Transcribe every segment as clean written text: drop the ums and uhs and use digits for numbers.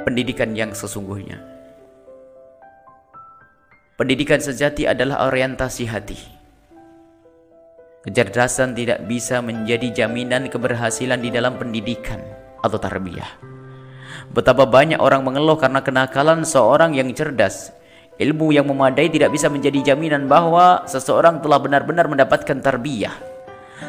pendidikan yang sesungguhnya. Pendidikan sejati adalah orientasi hati. Kecerdasan tidak bisa menjadi jaminan keberhasilan di dalam pendidikan atau tarbiyah. Betapa banyak orang mengeluh karena kenakalan seorang yang cerdas. Ilmu yang memadai tidak bisa menjadi jaminan bahwa seseorang telah benar-benar mendapatkan tarbiyah.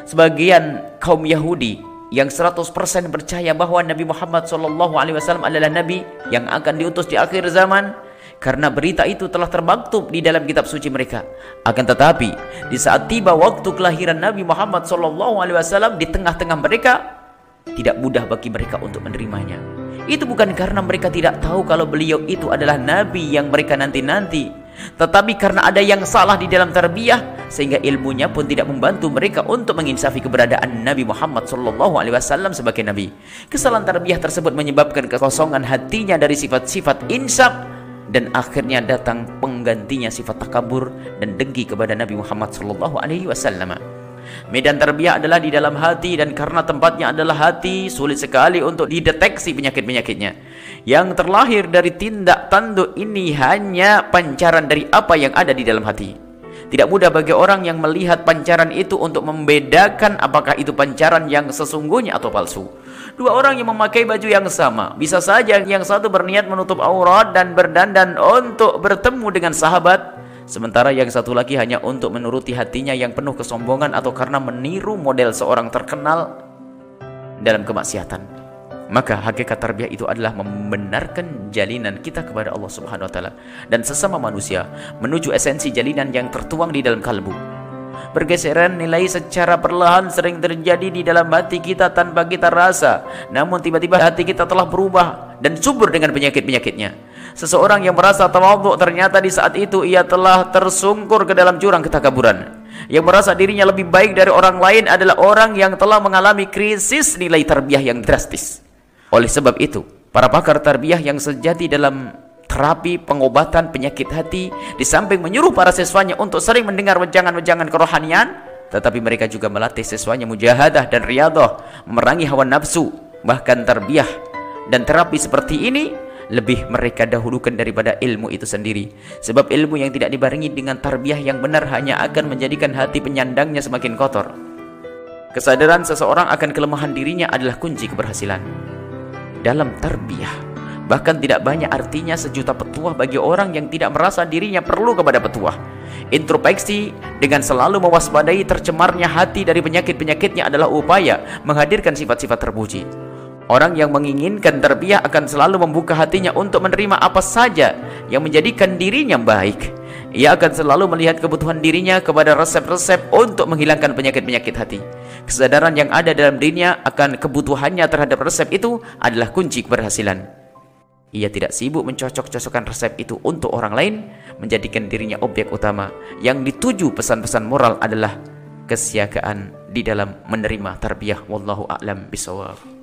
Sebagian kaum Yahudi yang 100% percaya bahwa Nabi Muhammad SAW adalah Nabi yang akan diutus di akhir zaman, karena berita itu telah termaktub di dalam kitab suci mereka. Akan tetapi di saat tiba waktu kelahiran Nabi Muhammad SAW di tengah-tengah mereka, tidak mudah bagi mereka untuk menerimanya. Itu bukan karena mereka tidak tahu kalau beliau itu adalah Nabi yang mereka nanti-nanti, tetapi karena ada yang salah di dalam tarbiyah, sehingga ilmunya pun tidak membantu mereka untuk menginsafi keberadaan Nabi Muhammad SAW sebagai Nabi. Kesalahan tarbiyah tersebut menyebabkan kekosongan hatinya dari sifat-sifat insaf, dan akhirnya datang penggantinya sifat takabur dan dengki kepada Nabi Muhammad SAW. Medan tarbiyah adalah di dalam hati, dan karena tempatnya adalah hati, sulit sekali untuk dideteksi penyakit-penyakitnya. Yang terlahir dari tindak tanduk ini hanya pancaran dari apa yang ada di dalam hati. Tidak mudah bagi orang yang melihat pancaran itu untuk membedakan apakah itu pancaran yang sesungguhnya atau palsu. Dua orang yang memakai baju yang sama, bisa saja yang satu berniat menutup aurat dan berdandan untuk bertemu dengan sahabat, sementara yang satu lagi hanya untuk menuruti hatinya yang penuh kesombongan atau karena meniru model seorang terkenal dalam kemaksiatan. Maka hakikat tarbiyah itu adalah membenarkan jalinan kita kepada Allah Subhanahu wa taala dan sesama manusia menuju esensi jalinan yang tertuang di dalam kalbu. Pergeseran nilai secara perlahan sering terjadi di dalam hati kita tanpa kita rasa, namun tiba-tiba hati kita telah berubah dan subur dengan penyakit-penyakitnya. Seseorang yang merasa tawadhu, ternyata di saat itu ia telah tersungkur ke dalam jurang ketakaburan. Yang merasa dirinya lebih baik dari orang lain adalah orang yang telah mengalami krisis nilai tarbiyah yang drastis. Oleh sebab itu, para pakar tarbiyah yang sejati dalam terapi pengobatan penyakit hati, di samping menyuruh para siswanya untuk sering mendengar wejangan-wejangan kerohanian, tetapi mereka juga melatih siswanya mujahadah dan riyadhah, memerangi hawa nafsu. Bahkan tarbiyah dan terapi seperti ini lebih mereka dahulukan daripada ilmu itu sendiri. Sebab ilmu yang tidak dibarengi dengan tarbiyah yang benar hanya akan menjadikan hati penyandangnya semakin kotor. Kesadaran seseorang akan kelemahan dirinya adalah kunci keberhasilan dalam tarbiyah. Bahkan tidak banyak artinya sejuta petuah bagi orang yang tidak merasa dirinya perlu kepada petuah. Introspeksi dengan selalu mewaspadai tercemarnya hati dari penyakit-penyakitnya adalah upaya menghadirkan sifat-sifat terpuji. Orang yang menginginkan tarbiyah akan selalu membuka hatinya untuk menerima apa saja yang menjadikan dirinya baik. Ia akan selalu melihat kebutuhan dirinya kepada resep-resep untuk menghilangkan penyakit-penyakit hati. Kesadaran yang ada dalam dirinya akan kebutuhannya terhadap resep itu adalah kunci keberhasilan. Ia tidak sibuk mencocok-cocokkan resep itu untuk orang lain, menjadikan dirinya objek utama. Yang dituju pesan-pesan moral adalah kesiagaan di dalam menerima tarbiyah. Wallahu a'lam bishawab.